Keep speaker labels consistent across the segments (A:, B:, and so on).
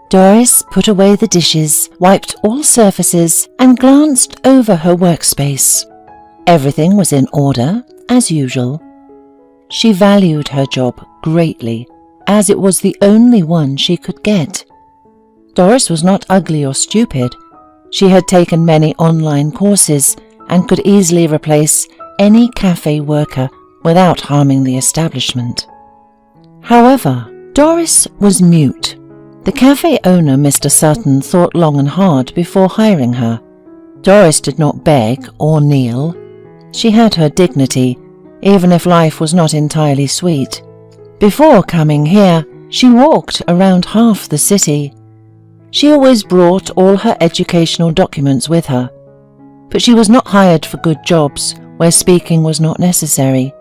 A: Doris put away the dishes, wiped all surfaces, and glanced over her workspace. Everything was in order, as usual. She valued her job greatly, as it was the only one she could get. Doris was not ugly or stupid. She had taken many online courses and could easily replace any cafe worker without harming the establishment. However, Doris was mute. The cafe owner, Mr. Sutton, thought long and hard before hiring her. Doris did not beg or kneel. She had her dignity, even if life was not entirely sweet. Before coming here, she walked around half the city. She always brought all her educational documents with her, but she was not hired for good jobs where speaking was not necessary.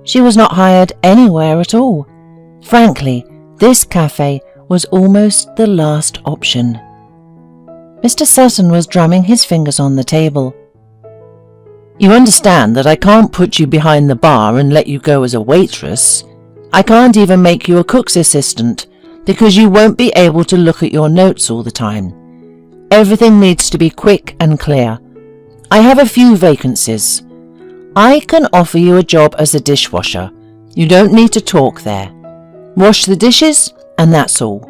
A: She was not hired anywhere at all. Frankly, this cafe was almost the last option. Mr. Sutton was drumming his fingers on the table. "You understand that I can't put you behind the bar and let you go as a waitress. I can't even make you a cook's assistant because you won't be able to look at your notes all the time. Everything needs to be quick and clear. I have a few vacancies. I can offer you a job as a dishwasher. You don't need to talk there. Wash the dishes, and that's all."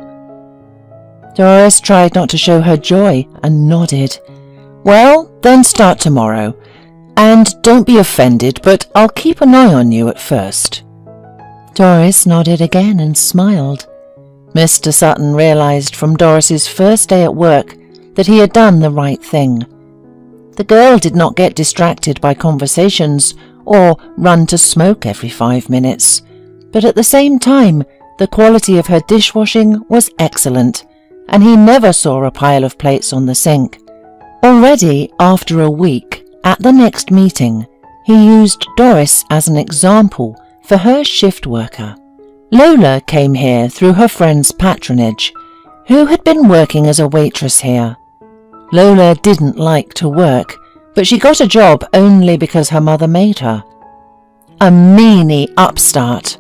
A: Doris tried not to show her joy and nodded. "Well, then start tomorrow. And don't be offended, but I'll keep an eye on you at first." Doris nodded again and smiled. Mr. Sutton realized from Doris's first day at work that he had done the right thing. The girl did not get distracted by conversations or run to smoke every 5 minutes, but at the same time, the quality of her dishwashing was excellent, and he never saw a pile of plates on the sink. Already after a week, at the next meeting, he used Doris as an example for her shift worker. Lola came here through her friend's patronage, who had been working as a waitress here. Lola didn't like to work, but she got a job only because her mother made her. A meanie upstart.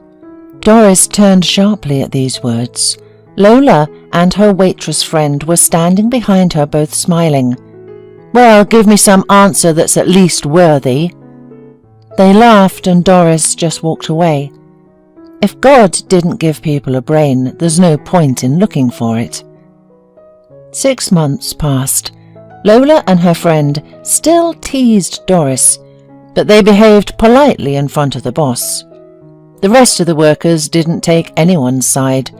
A: Doris turned sharply at these words. Lola and her waitress friend were standing behind her, both smiling. "Well, give me some answer that's at least worthy." They laughed and Doris just walked away. If God didn't give people a brain, there's no point in looking for it. 6 months passed. Lola and her friend still teased Doris, but they behaved politely in front of the boss. The rest of the workers didn't take anyone's side,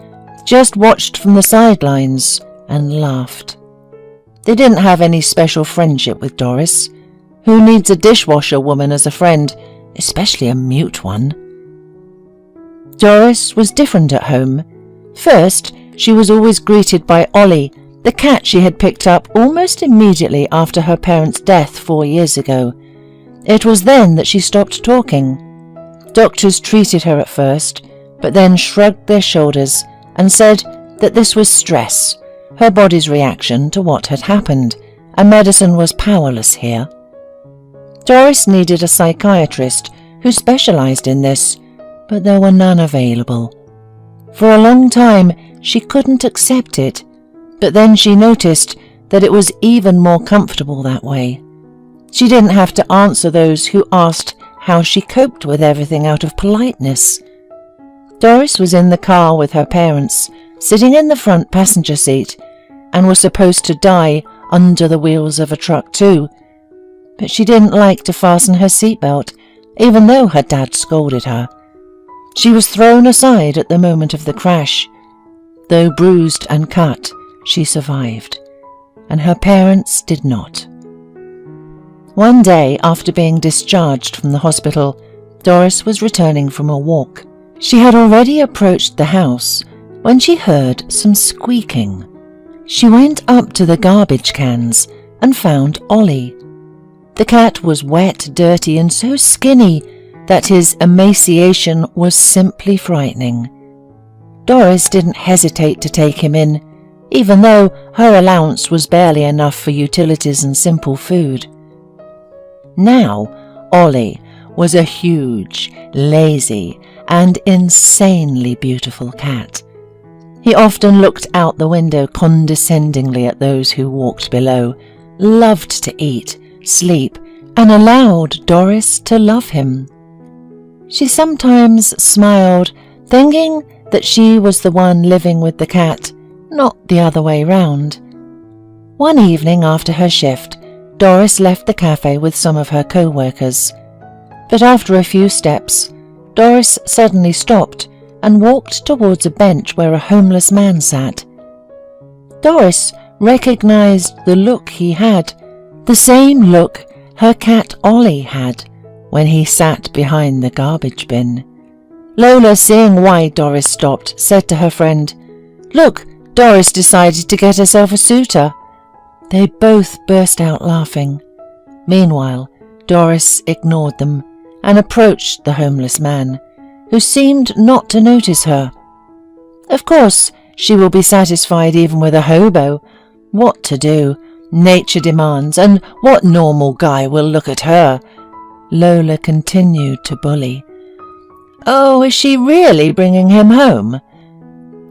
A: just watched from the sidelines and laughed. They didn't have any special friendship with Doris. Who needs a dishwasher woman as a friend, especially a mute one? Doris was different at home. First, she was always greeted by Ollie, the cat she had picked up almost immediately after her parents' death 4 years ago. It was then that she stopped talking. Doctors treated her at first, but then shrugged their shoulders and said that this was stress, her body's reaction to what had happened, and medicine was powerless here. Doris needed a psychiatrist who specialized in this, but there were none available. For a long time, she couldn't accept it, but then she noticed that it was even more comfortable that way. She didn't have to answer those who asked how she coped with everything out of politeness. Doris was in the car with her parents, sitting in the front passenger seat, and was supposed to die under the wheels of a truck too. But she didn't like to fasten her seatbelt, even though her dad scolded her. She was thrown aside at the moment of the crash. Though bruised and cut, she survived, and her parents did not. One day, after being discharged from the hospital, Doris was returning from a walk. She had already approached the house when she heard some squeaking. She went up to the garbage cans and found Ollie. The cat was wet, dirty, and so skinny that his emaciation was simply frightening. Doris didn't hesitate to take him in, even though her allowance was barely enough for utilities and simple food. Now, Ollie was a huge, lazy, and insanely beautiful cat. He often looked out the window condescendingly at those who walked below, loved to eat, sleep, and allowed Doris to love him. She sometimes smiled, thinking that she was the one living with the cat, not the other way round. One evening after her shift, Doris left the cafe with some of her co-workers. But after a few steps, Doris suddenly stopped and walked towards a bench where a homeless man sat. Doris recognized the look he had, the same look her cat Ollie had when he sat behind the garbage bin. Lola, seeing why Doris stopped, said to her friend, "Look, Doris decided to get herself a suitor." They both burst out laughing. Meanwhile, Doris ignored them and approached the homeless man, who seemed not to notice her. Of course, she will be satisfied even with a hobo. What to do? Nature demands, and what normal guy will look at her? Lola continued to bully. "Oh, is she really bringing him home?"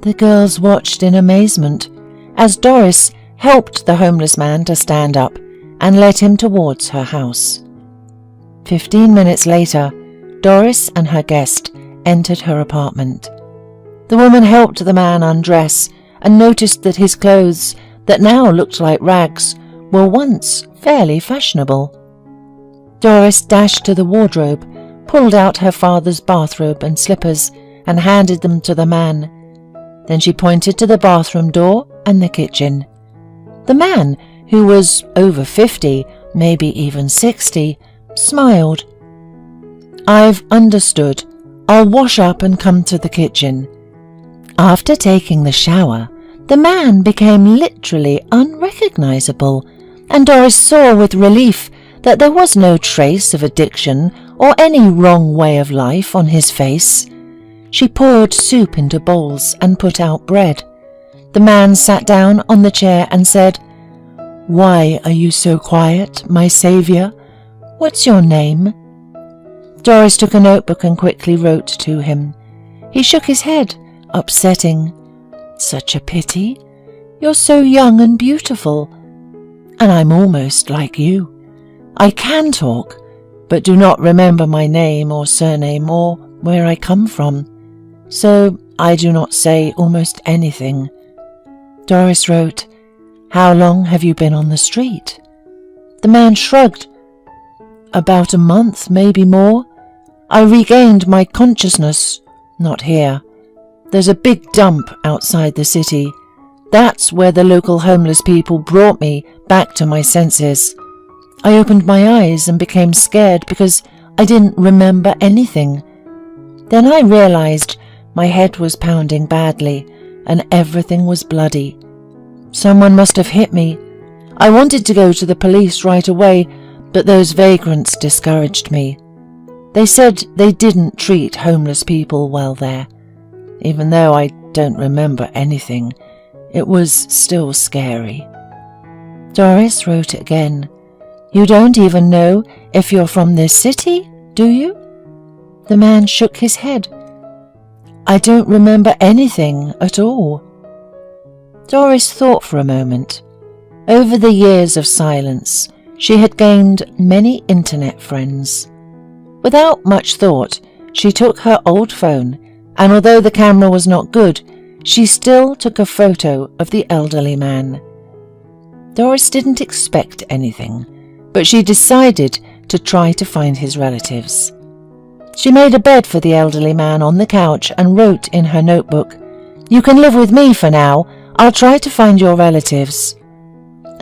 A: The girls watched in amazement as Doris helped the homeless man to stand up and led him towards her house. 15 minutes later, Doris and her guest entered her apartment. The woman helped the man undress and noticed that his clothes, that now looked like rags, were once fairly fashionable. Doris dashed to the wardrobe, pulled out her father's bathrobe and slippers, and handed them to the man. Then she pointed to the bathroom door and the kitchen. The man, who was over 50, maybe even 60, smiled. "I've understood. I'll wash up and come to the kitchen." After taking the shower, the man became literally unrecognizable, and Doris saw with relief that there was no trace of addiction or any wrong way of life on his face. She poured soup into bowls and put out bread. The man sat down on the chair and said, "Why are you so quiet, my saviour? What's your name?" Doris took a notebook and quickly wrote to him. He shook his head, upsetting. "Such a pity. You're so young and beautiful. And I'm almost like you. I can talk, but do not remember my name or surname or where I come from, so I do not say almost anything." Doris wrote, "How long have you been on the street?" The man shrugged. "About a month, maybe more. I regained my consciousness. Not here. There's a big dump outside the city. That's where the local homeless people brought me back to my senses. I opened my eyes and became scared because I didn't remember anything. Then I realized my head was pounding badly and everything was bloody. Someone must have hit me. I wanted to go to the police right away, but those vagrants discouraged me. They said they didn't treat homeless people well there. Even though I don't remember anything, it was still scary." Doris wrote again, "You don't even know if you're from this city, do you?" The man shook his head. "I don't remember anything at all." Doris thought for a moment. Over the years of silence, she had gained many internet friends. Without much thought, she took her old phone, and although the camera was not good, she still took a photo of the elderly man. Doris didn't expect anything, but she decided to try to find his relatives. She made a bed for the elderly man on the couch and wrote in her notebook, "You can live with me for now. I'll try to find your relatives."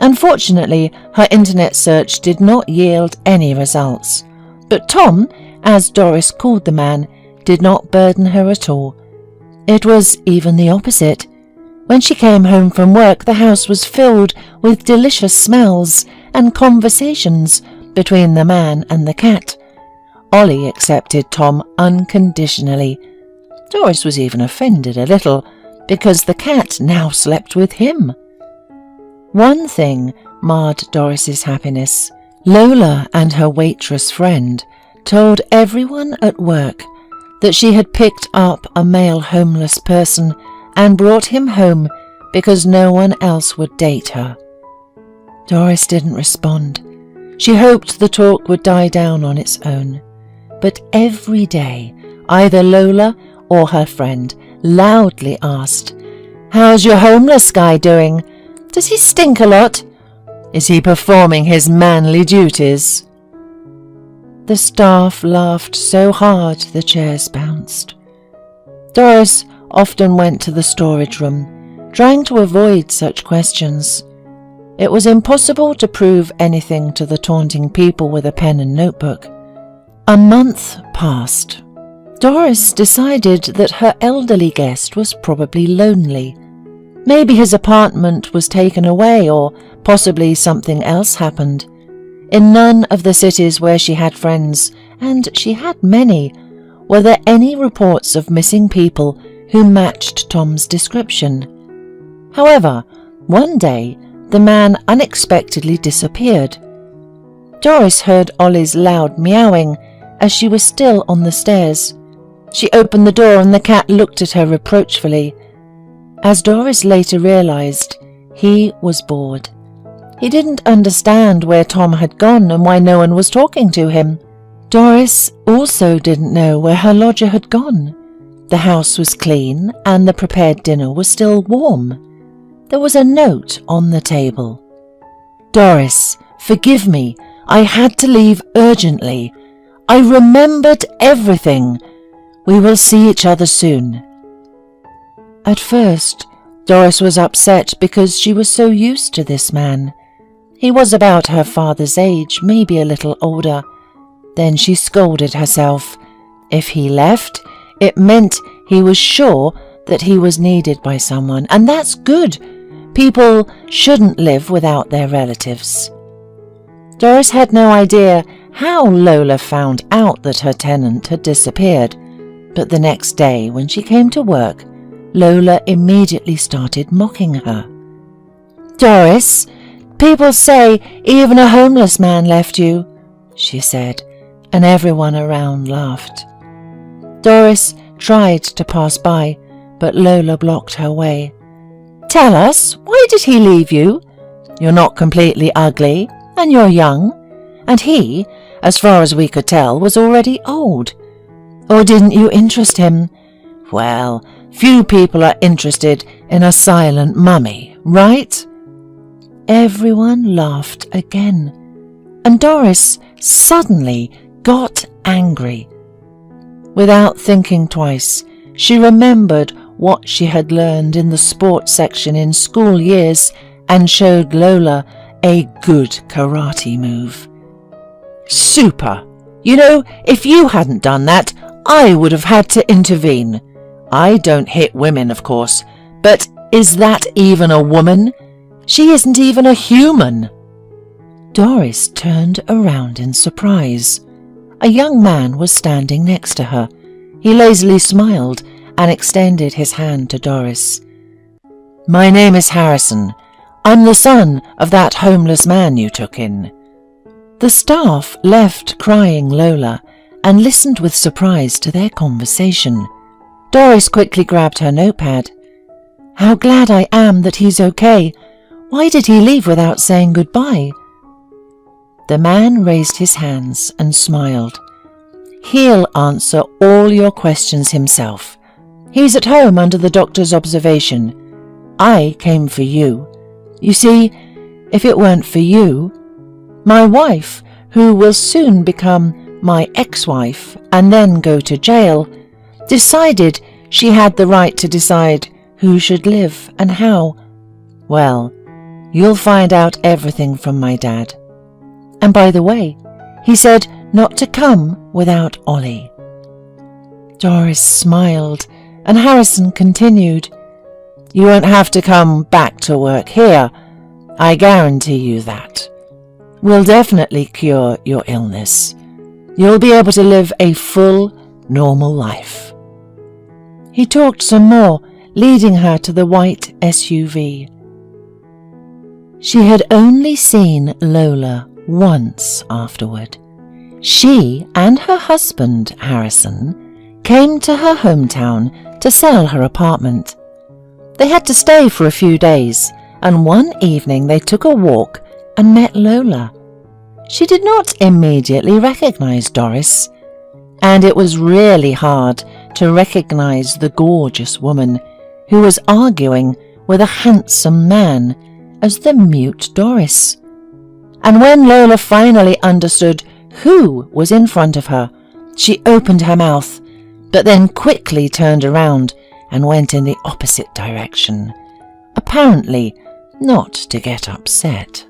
A: Unfortunately, her internet search did not yield any results. But Tom, as Doris called the man, did not burden her at all. It was even the opposite. When she came home from work, the house was filled with delicious smells and conversations between the man and the cat. Ollie accepted Tom unconditionally. Doris was even offended a little, because the cat now slept with him. One thing marred Doris's happiness. Lola and her waitress friend told everyone at work that she had picked up a male homeless person and brought him home because no one else would date her. Doris didn't respond. She hoped the talk would die down on its own. But every day, either Lola or her friend loudly asked, "How's your homeless guy doing? Does he stink a lot? Is he performing his manly duties?" The staff laughed so hard the chairs bounced. Doris often went to the storage room, trying to avoid such questions. It was impossible to prove anything to the taunting people with a pen and notebook. A month passed. Doris decided that her elderly guest was probably lonely. Maybe his apartment was taken away, or possibly something else happened. In none of the cities where she had friends, and she had many, were there any reports of missing people who matched Tom's description. However, one day the man unexpectedly disappeared. Doris heard Ollie's loud meowing as she was still on the stairs. She opened the door and the cat looked at her reproachfully. As Doris later realized, he was bored. He didn't understand where Tom had gone and why no one was talking to him. Doris also didn't know where her lodger had gone. The house was clean and the prepared dinner was still warm. There was a note on the table. "Doris, forgive me. I had to leave urgently. I remembered everything. We will see each other soon." At first, Doris was upset because she was so used to this man. He was about her father's age, maybe a little older. Then she scolded herself. If he left, it meant he was sure that he was needed by someone, and that's good. People shouldn't live without their relatives. Doris had no idea how Lola found out that her tenant had disappeared, but the next day when she came to work, Lola immediately started mocking her. "Doris, people say even a homeless man left you," she said, and everyone around laughed. Doris tried to pass by, but Lola blocked her way. "Tell us, why did he leave you? You're not completely ugly, and you're young, and he, as far as we could tell, was already old. Or didn't you interest him? Well, few people are interested in a silent mummy, right?" Everyone laughed again, and Doris suddenly got angry. Without thinking twice, she remembered what she had learned in the sports section in school years and showed Lola a good karate move. "Super! You know, if you hadn't done that, I would have had to intervene. I don't hit women, of course, but is that even a woman? She isn't even a human." Doris turned around in surprise. A young man was standing next to her. He lazily smiled and extended his hand to Doris. "My name is Harrison. I'm the son of that homeless man you took in." The staff left crying Lola and listened with surprise to their conversation. Doris quickly grabbed her notepad. "How glad I am that he's okay. Why did he leave without saying goodbye?" The man raised his hands and smiled. "He'll answer all your questions himself. He's at home under the doctor's observation. I came for you. You see, if it weren't for you, my wife, who will soon become my ex-wife and then go to jail, decided she had the right to decide who should live and how. Well, you'll find out everything from my dad. And by the way, he said not to come without Ollie." Doris smiled, and Harrison continued, "You won't have to come back to work here. I guarantee you that. We'll definitely cure your illness. You'll be able to live a full, normal life." He talked some more, leading her to the white SUV. She had only seen Lola once afterward. She and her husband, Harrison, came to her hometown to sell her apartment. They had to stay for a few days, and one evening they took a walk and met Lola. She did not immediately recognize Doris, and it was really hard to recognize the gorgeous woman who was arguing with a handsome man as the mute Doris. And when Lola finally understood who was in front of her, she opened her mouth, but then quickly turned around and went in the opposite direction, apparently not to get upset.